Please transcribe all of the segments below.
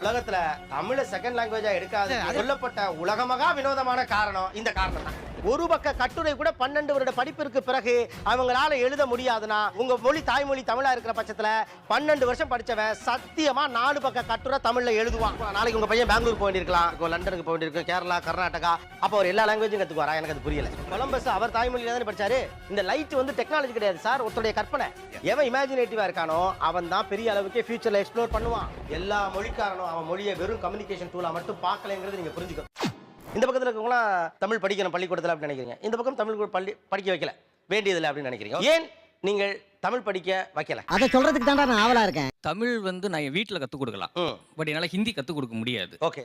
உலகத்துல தமிழ செகண்ட் லாங்குவேஜா எடுக்காத சொல்லப்பட்ட உலகமகா வினோதமான காரணம் இந்த காரணம் தான். ஒரு பக்க கட்டுரை கூட 12 வருட படிப்பிற்கு பிறகு அவங்களால எழுத முடியாதுன்னா உங்க மொழி தாய்மொழி தமிழா இருக்கிற பட்சத்துல 12 வருஷம் படிச்சவன் சத்தியமா 4 பக்க கட்டுரை தமிழ்ல எழுதுவான். நாளைக்கு உங்க பையன் பெங்களூர் போக வேண்டியிருக்கலாம், லண்டனுக்கு போக வேண்டியிருக்கும், கேரளா, கர்நாடகா, அப்ப அவர் எல்லா லாங்குவேஜும் கத்துக்குவாரா? எனக்கு அது புரியல. கொலம்பஸ் அவர் தாய்மொழியில தானே படிச்சாரு. இந்த லைட் வந்து டெக்னாலஜி கிடையாது சார், ஒருத்தருடைய கற்பனை. எவன் இமேஜினேட்டிவா இருக்கானோ அவன் தான் பெரிய அளவுக்கு ஃபியூச்சர்ல எக்ஸ்ப்ளோர் பண்ணுவான். எல்லா மொழிக்காரனும் அவன் மொழியை வெறும் கம்யூனிகேஷன் டூலா மட்டும் பார்க்கலங்கிறது நீங்க புரிஞ்சுக்கணும். இந்த பக்கத்தில் இருக்கவங்களாம் தமிழ் படிக்கணும் பள்ளிக்கூடத்தில் அப்படின்னு நினைக்கிறீங்க, இந்த பக்கம் தமிழ் படிக்க வைக்கல வேண்டியதில்லை அப்படின்னு நினைக்கிறீங்க. ஏன் நீங்கள் தமிழ் படிக்க வைக்கல? அதை சொல்றதுக்கு தான் நான் ஆவலா இருக்கேன். தமிழ் வந்து நான் என் வீட்டில் கற்றுக் கொடுக்கலாம், பட் என்னால் ஹிந்தி கற்றுக் கொடுக்க முடியாது. ஓகே,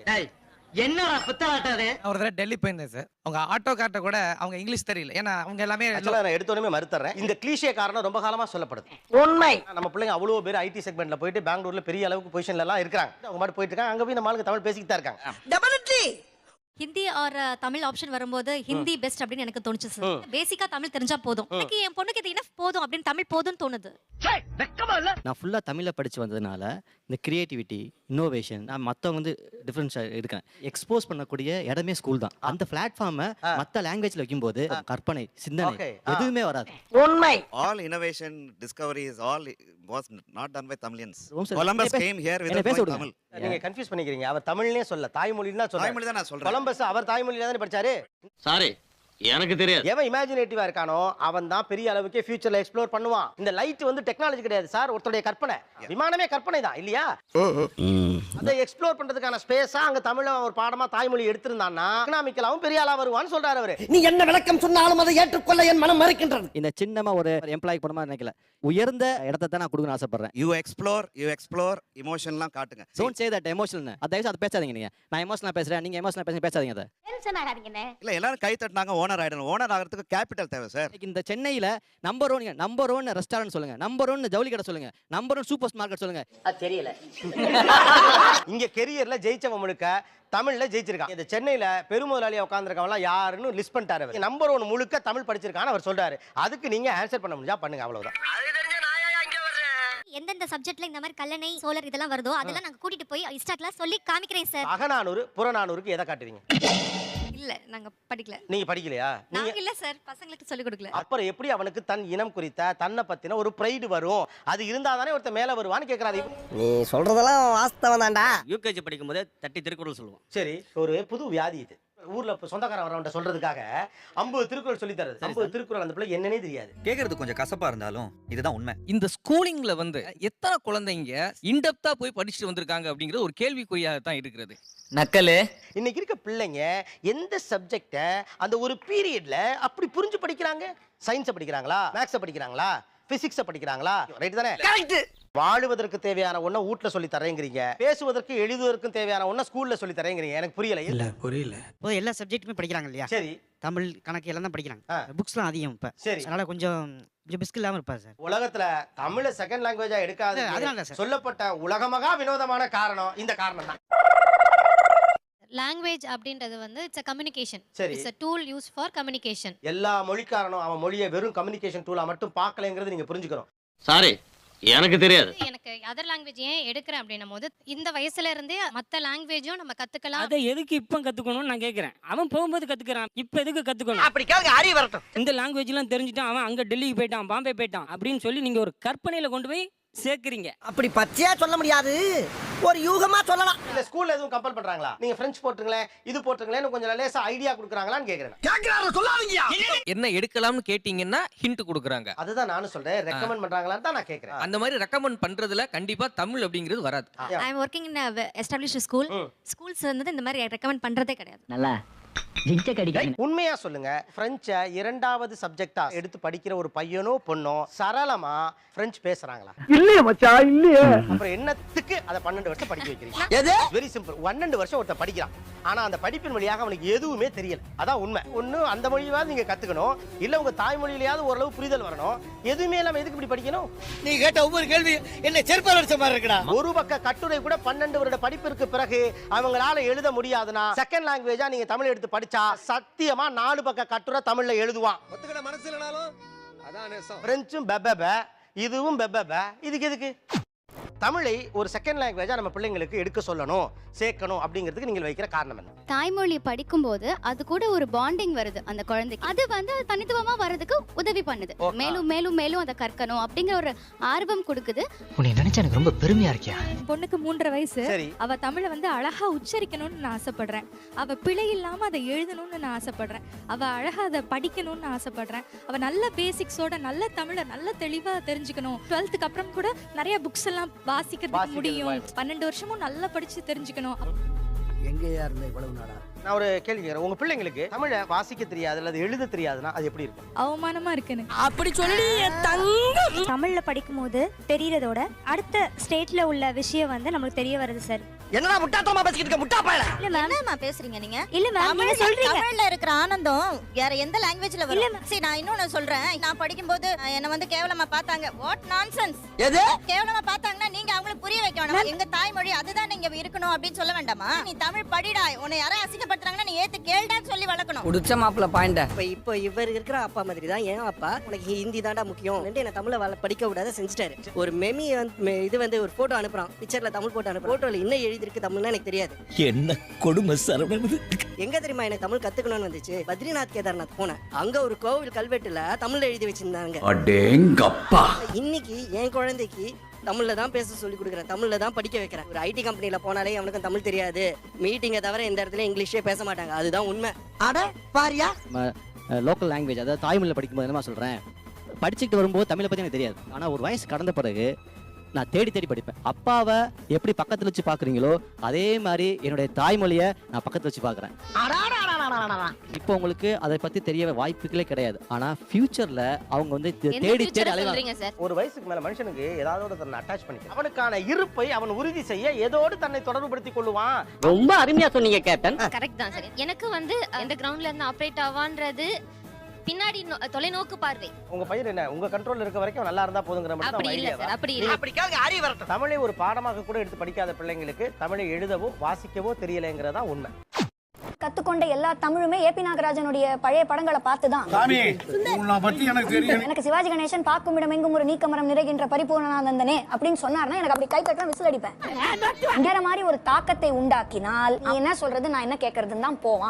என்னடா புத்தாட்டாது? ஒரு தடவை டெல்லி போயிருந்தேன் சார். அவங்க ஆட்டோ கார்ட்ட கூட அவங்க இங்கிலீஷ் தெரியல, ஏன்னா அவங்க எல்லாமே நான் எடுத்தோடனே மறுத்துறேன். இந்த கிளீஷே காரணம் ரொம்ப காலமா சொல்லப்படுது. உண்மை. நம்ம பிள்ளைங்க அவ்வளவு பேர் ஐடி செக்மெண்ட்ல போயிட்டு பெங்களூர்ல பெரிய அளவுக்கு பொசிஷன்ல எல்லாம் இருக்காங்க. அவங்க மட்டும் போயிட்டு இருக்காங்க, அங்க போய் நம்ம ஆளுங்க தமிழ் பேசிக்கிட்டு தான் இருக்காங்க. Definitely Hindi or Tamil option வரும்போது ஹிந்தி பெஸ்ட் அப்படின்னு எனக்கு தோணுச்சு சார். பேசிக்கா தமிழ் தெரிஞ்சா போதும், எனக்கு என் பொண்ணுக்கு இது இனஃப் போதும் அப்படின்னு தமிழ் போதும்னு தோணுது. நான் ஃபுல்லா தமிழ்ல படிச்சு வந்ததுனால இந்த கிரியேட்டிவிட்டி, இன்னோவேஷன், நான் மற்றவங்க வந்து டிஃபரன்ஸ் இருக்கேன். எக்ஸ்போஸ் பண்ணக்கூடிய இடமே ஸ்கூல் தான். அந்த பிளாட்ஃபார்மை மற்ற லாங்குவேஜ்ல வைக்கும்போது கற்பனை, சிந்தனை எதுவுமே வராது. உண்மை. All innovation, discovery is all was not done by Tamilians. Columbus came here with Tamil. நீங்க கன்ஃபியூஸ் பண்ணிக்கிறீங்க. அவர் தமிழ்னே சொல்ல, தாய்மொழின்னு தான் சொல்றாரு. தாய்மொழி தான் நான் சொல்றேன். கொலம்பஸ் அவர் தாய்மொழியில தானே படிச்சாரு. சாரி, எனக்கு தெரியாது. எவன் இமேஜினேட்டிவா இருக்கானோ அவன் தான் பெரிய அளவுக்கு ஃபியூச்சர்ல எக்ஸ்ப்ளோர் பண்ணுவான். இந்த லைட் வந்து டெக்னாலஜி கிடையாது சார், ஒருத்தருடைய கற்பனை. விமானமே கற்பனை தான் இல்லையா? அதை எக்ஸ்ப்ளோர் பண்றதுக்கான ஸ்பேஸா அங்க தமிழ ஒரு பாடமா தாய்மொழி எடுத்திருந்தான்னா எக்கனாமிக்கலாவும் பெரிய ஆளா வருவான்னு சொல்றாரு அவரு. நீ என்ன விளக்கம் சொன்னாலும் அதை ஏற்றுக்கொள்ள என் மனம் மறுக்கின்றது. இந்த சின்னமா ஒரு எம்ப்ளாய்க்கு போன மாதிரி நினைக்கல, உயர்ந்த இடத்தை தான் நான் கொடுக்கணும்னு ஆசைப்படுறேன். You explore, emotionலாம் காட்டுங்க. Don't say that emotional. அதை பேசாதீங்க நீங்க. நான் எமோஷனலா பேசுறேன், நீங்க எமோஷனலா பேசாதீங்க. அதை இல்ல எல்லாரும் கை தட்டினாங்க, ஓனர் ஆயிடணும். ஓனர் ஆகிறதுக்கு கேபிட்டல் தேவை சார். இந்த சென்னையில நம்பர் 1 ரெஸ்டாரண்ட் சொல்லுங்க, நம்பர் 1 ஜவுளி கடை சொல்லுங்க, நம்பர் 1 சூப்பர் மார்க்கெட் சொல்லுங்க. அது தெரியல. இங்க கெரியர்ல ஜெயிச்சவன் முழுக்க தமிழ்ல ஜெயிச்சிருக்கான். இந்த சென்னையில பெருமுதலாளியா உட்கார்ந்திருக்கவங்க யாருன்னு லிஸ்ட் பண்ணிட்டாரு அவர். நம்பர் 1 முழுக்க தமிழ் படிச்சிருக்கான்னு அவர் சொல்றாரு. அதுக்கு நீங்க ஆன்சர் பண்ண முடிஞ்சா பண்ணுங்க, அவ்வளவுதான். எந்தெந்த சப்ஜெக்ட்ல இந்த மாதிரி கல்லணை, சோலர் இதெல்லாம் வருதோ அதெல்லாம் நாங்க கூட்டிட்டு போய் இன்ஸ்டா கிளாஸ் சொல்லி காமிக்கிறேன் சார். அகநானூறு புறநானூறுக்கு எதை காட்டுவீங்க? இல்ல நாங்க படிக்கல. நீங்க படிக்கலையா? நாங்க இல்ல சார், பசங்களுக்கு சொல்லி கொடுக்கல. அப்புறம் எப்படி அவனுக்கு தன் இனம் குறித்த தன்னை பத்தின ஒரு பிரைடு வரும்? அது இருந்தா தானே ஒருத்த மேல வருவான்னு கேக்குறாரு. நீ சொல்றதெல்லாம் வாஸ்தவம் தான்டா. யூகேஜி படிக்கும் போதே தட்டி திருக்குறள் சொல்லுவோம். சரி, ஒரு புது வியாதி இது. ஊர்ல சொந்தக்காரன் வரவன்ட்ட சொல்றதுக்காக 50 திருக்குறள் சொல்லி தரது. 50 திருக்குறள் அந்த பிள்ளை என்னன்னே தெரியாது. கேக்குறது கொஞ்சம் கசப்பா இருந்தாலும் இதுதான் உண்மை. இந்த ஸ்கூலிங்ல வந்து எத்தனை குழந்தைங்க இன்டெப்தா போய் படிச்சுட்டு வந்திருக்காங்க அப்படிங்கிறது ஒரு கேள்விக்குறியாக தான் இருக்கிறது. நக்கலு. இன்னைக்கு இருக்க பிள்ளைங்க எந்த சப்ஜெக்ட அந்த ஒரு பீரியட்ல அப்படி புரிஞ்சு படிக்கிறாங்க? சயின்ஸை படிக்கிறாங்களா, மேக்ஸை படிக்கிறாங்களா, பிசிக்ஸை படிக்கிறாங்களா? ரைட் தானே? கரெக்ட். வாழுவதற்கு தேவையான ஒண்ண வீட்ல சொல்லி தரேங்கிறீங்க, பேசுவதற்கு எழுதுவதற்கும் தேவையான ஒண்ண ஸ்கூல்ல சொல்லி தரேங்கிறீங்க. எனக்கு புரியல. இல்ல புரியல. இப்போ எல்லா சப்ஜெக்ட்டுமே படிக்கிறாங்க இல்லையா? சரி, தமிழ், கணக்கு எல்லாம் தான் படிக்கிறாங்க. புக்ஸ்லாம் அதிகம் இப்ப. சரி, அதனால கொஞ்சம் பிஸ்க் இல்லாம இருப்பாரு சார். உலகத்துல தமிழ செகண்ட் லாங்குவேஜா எடுக்காத அதனால சார் சொல்லப்பட்ட உலகமகா வினோதமான காரணம் இந்த காரணம் தான். லாங்குவேஜ் அப்படின்றது வந்து இட்ஸ் a communication. சரி, It's a tool used for communication. எல்லா மொழிக்காரனும் அவன் மொழியை வெறும் கம்யூனிகேஷன் டூலா மட்டும் பார்க்கலங்கிறது நீங்க புரிஞ்சுக்கணும். சாரி, எனக்கு தெரியாது. எனக்கு அதர் லாங்குவேஜ் ஏன் எடுக்கிறேன் அப்படின்னும் போது இந்த வயசுல இருந்தே மத்த லாங்குவேஜும் நம்ம கத்துக்கலாம். அதை எதுக்கு இப்போ கத்துக்கணும்னு நான் கேட்கறேன். அவன் போகும்போது கத்துக்கிறான், இப்போ எதுக்கு கத்துக்கணும்? அப்படி கேளுங்க, அறிவு வரட்டும். இந்த லாங்குவேஜ் எல்லாம் தெரிஞ்சுட்டான், அவன் அங்க டெல்லிக்கு போயிட்டான், பாம்பே போயிட்டான் அப்படின்னு சொல்லி நீங்க ஒரு கற்பனையில கொண்டு போய் சேர்க்கிறீங்க. அப்படி பச்சையா சொல்ல முடியாது, ஒரு யூகமா சொல்லலாம். இல்ல ஸ்கூல்ல எதுவும் கம்பல் பண்றாங்களா? நீங்க பிரெஞ்சு போட்டுங்களேன், இது போட்டுங்களேன்னு கொஞ்சம் லேசா ஐடியா கொடுக்குறாங்களான்னு கேக்குறேன். கேக்குறாரு சொல்லாதீங்க. என்ன எடுக்கலாம்னு கேட்டீங்கன்னா ஹிண்ட் கொடுக்குறாங்க. அதுதான் நானும் சொல்றேன், ரெக்கமெண்ட் பண்றாங்களான்னு தான் நான் கேக்குறேன். அந்த மாதிரி ரெக்கமெண்ட் பண்றதுல கண்டிப்பா தமிழ் அப்படிங்கிறது வராது. I am working in established school. Schools வந்து இந்த மாதிரி ரெக்கமெண்ட் பண்றதே கிடையாது. நல்லா ஜிஞ்ச கடிக்கிறீங்க. உண்மையா சொல்லுங்க, பிரெஞ்சை 2வது சப்ஜெக்டா எடுத்து படிக்கிற ஒரு பையனோ பொண்ணோ சரளமா பிரெஞ்சு பேசுறாங்களா? இல்லையே மச்சான், இல்லையே. அப்புறம் என்னத்துக்கு அதை 12 வருஷம் படிக்க வைக்கிறீங்க? எது? Very simple. 12 வருஷம் ஒருத்த படிக்கிறான், ஆனா அந்த படிப்பின் வழியாக அவனுக்கு எதுவுமே தெரியல. அதான் உண்மை. ஒண்ணு அந்த மொழியாவது நீங்க கத்துக்கணும், இல்ல உங்க தாய்மொழியிலேயாவது ஓரளவு புரிதல் வரணும். எதுவுமே இல்லாம எதுக்கு இப்படி படிக்கணும்? நீ கேட்ட ஒவ்வொரு கேள்வி என்ன செருப்பால் அடிச்ச மாதிரி இருக்குடா. ஒரு பக்க கட்டுரை கூட 12 வருட படிப்பிற்கு பிறகு அவங்களால எழுத முடியாதுன்னா செகண்ட் லாங்குவேஜா நீங்க தமிழ் எடுத்து படிச்சா சத்தியமா 4 பக்க கட்டுரை தமிழ்ல எழுதுவான். ஒத்துக்கிட மனசு இல்லனாலும் அதான் நேசம். பிரெஞ்சும் பெபப, இதுவும் பெபப, இதுக்கு எதுக்கு? தமிழை ஒரு செகண்ட் லாங்குவேஜா நம்ம பிள்ளைங்களுக்கு எடுக்க சொல்லணும், சேர்க்கணும் அப்படிங்கிறதுக்கு நீங்கள் வைக்கிற காரணம் என்ன? தாய்மொழி படிக்கும்போது அது கூட ஒரு பாண்டிங் வருது அந்த குழந்தைக்கு. அது வந்து தனித்துவமா வர்றதுக்கு உதவி பண்ணுது. மேலும் மேலும் மேலும் அதை கற்கணும் அப்படிங்கிற ஒரு ஆர்வம் கொடுக்குது. உன்னை நினைச்சா எனக்கு ரொம்ப பெருமையா இருக்கியா? பொண்ணுக்கு 3.5 வயசு. சரி. அவ தமிழை வந்து அழகா உச்சரிக்கணும்னு நான் ஆசைப்படுறேன். அவ பிழை இல்லாம அதை எழுதணும்னு நான் ஆசைப்படுறேன். அவ அழகா அதை படிக்கணும்னு நான் ஆசைப்படுறேன். அவ நல்ல பேசிக்ஸோட நல்ல தமிழை நல்ல தெளிவா தெரிஞ்சுக்கணும். 12th அப்புறம் கூட நிறைய புக்ஸ் எல்லாம் வாசிக்கிறதுக்கு முடியும். 12 வருஷமும் நல்லா படிச்சு தெரிஞ்சுக்கணும். எங்கேயா இருந்த இவ்வளவு நாளா? நான் ஒரு கேள்வி கேட்கிறேன். உங்க பிள்ளைங்களுக்கு தமிழை வாசிக்க தெரியாது அல்லது எழுத தெரியாதுன்னா அது எப்படி இருக்கும்? அவமானமா இருக்கு எனக்கு. அப்படி சொல்லி தங்கம். தமிழ்ல படிக்கும்போது தெரியறதோட அடுத்த ஸ்டேட்ல உள்ள விஷயம் வந்து நமக்கு தெரிய வருது சார். என்னடா முட்டாத்தமா பேசிக்கிட்டு இருக்க முட்டா பயல? இல்ல மேம், என்னம்மா பேசுறீங்க நீங்க? இல்ல மேம், நீங்க சொல்றீங்க தமிழ்ல இருக்கிற ஆனந்தம் வேற எந்த லாங்குவேஜ்ல வரும்? சரி, நான் இன்னொன்னு சொல்றேன். நான் படிக்கும்போது என்ன வந்து கேவலமா பார்த்தாங்க. What nonsense? எது? கேவலமா பார்த்தாங்கன்னா நீங்க அவங்களுக்கு புரிய வைக்க வேண்டாம். எங்க தாய்மொழி அதுதான் நீங்க இருக்கணும் அப்படின்னு சொல்ல வேண்டாமா? நீ தமிழ் படிடா, உன்னை யாரும் அசிங்கப்படுத்துறாங்கன்னா நீ ஏத்து கேளுடான்னு சொல்லி வளர்க்கணும். உடிச்ச மாப்பிள்ள பாயிண்ட. இப்போ இவர் இருக்கிற அப்பா மாதிரி தான் ஏன் அப்பா உனக்கு ஹிந்தி தாண்டா முக்கியம் என்ன தமிழை படிக்க விடாத செஞ்சுட்டாரு. ஒரு மெமி இது வந்து ஒரு போட்டோ அனுப்புறான், பிக்சர்ல தமிழ் போட்டோ அனுப்புறான். போட்டோல என்ன எழுதி இருக்கு தமிழ்னா எனக்கு தெரியாது. என்ன கொடுமை சரவணன். எங்க தெரியுமா எனக்கு தமிழ் கத்துக்கணும்னு வந்துச்சு? பத்ரிநாத் கேதார்நாத் போனேன். அங்க ஒரு கோவில் கல்வெட்டுல தமிழ்ல எழுதி வச்சிருந்தாங்க. அடேங்கப்பா. இன்னைக்கு என் குழந்தைக்கு தமிழ்ல தான் பேச சொல்லி கொடுக்குறேன், தமிழ்ல தான் படிக்க வைக்கிறேன். ஒரு ஐடி கம்பெனில போனாலே அவனுக்கு தமிழ் தெரியாது. மீட்டிங்கை தவிர எந்த இடத்துல இங்கிலீஷே பேச மாட்டாங்க. அதுதான் உண்மை. அட பாரியா. லோக்கல் லாங்குவேஜ் அதாவது தாய்மொழியில் படிக்கும்போது என்னமா சொல்கிறேன், படிச்சுக்கிட்டு வரும்போது தமிழை பற்றி எனக்கு தெரியாது. ஆனால் ஒரு வயசு கடந்த பிறகு நான் தேடி தேடி படிப்பேன். அப்பாவை எப்படி பக்கத்தில் வச்சு பார்க்குறீங்களோ அதே மாதிரி என்னுடைய தாய்மொழியை நான் பக்கத்தில் வச்சு பார்க்குறேன். இப்போ உங்களுக்கு அதை பற்றி தெரிய வாய்ப்புகளே கிடையாது. ஆனால் ஃபியூச்சரில் அவங்க வந்து தேடி தேடி அலைவாங்க. ஒரு வயசுக்கு மேல மனுஷனுக்கு ஏதாவது தன்னை அட்டாச் பண்ணிக்க அவனுக்கான இருப்பை அவன் உறுதி செய்ய ஏதோடு தன்னை தொடர்புபடுத்திக் கொள்ளுவான். ரொம்ப அருமையா சொன்னீங்க கேப்டன். கரெக்ட் தான் சார். எனக்கு வந்து எந்த கிரவுண்ட்ல இருந்து ஆப்ரேட் ஆவான்றது பின்னாடி தொலைநோக்கு பார்வை. உங்க பையன் என்ன உங்க கண்ட்ரோல்ல இருக்க வரைக்கும் நல்லா இருந்தா போதுங்கிற மாதிரி அப்படி இல்ல சார், அப்படி இல்ல. அப்படி கேளுங்க, அறிவு வரட்டும். தமிழை ஒரு பாடமாக கூட எடுத்து படிக்காத பிள்ளைங்களுக்கு தமிழை எழுதவோ வாசிக்கவோ தெரியலைங்கிறதா உண்மை. கத்துக்கொண்ட எல்லா தமிழுமே ஏபி நாகராஜனுடைய பழைய படங்களை பார்த்துதான். எனக்கு சிவாஜி கணேசன் பார்க்கும் இடம் எங்கும் ஒரு நீக்கமரம் நிறைகின்ற பரிபூர்ணானந்தனே அப்படின்னு சொன்னார்னா எனக்கு அப்படி கை தட்டலாம், விசில் அடிப்பேன். மாதிரி ஒரு தாக்கத்தை உண்டாக்கினால் நீ என்ன சொல்றது நான் என்ன கேட்கறதுன்னு தான் போவான்.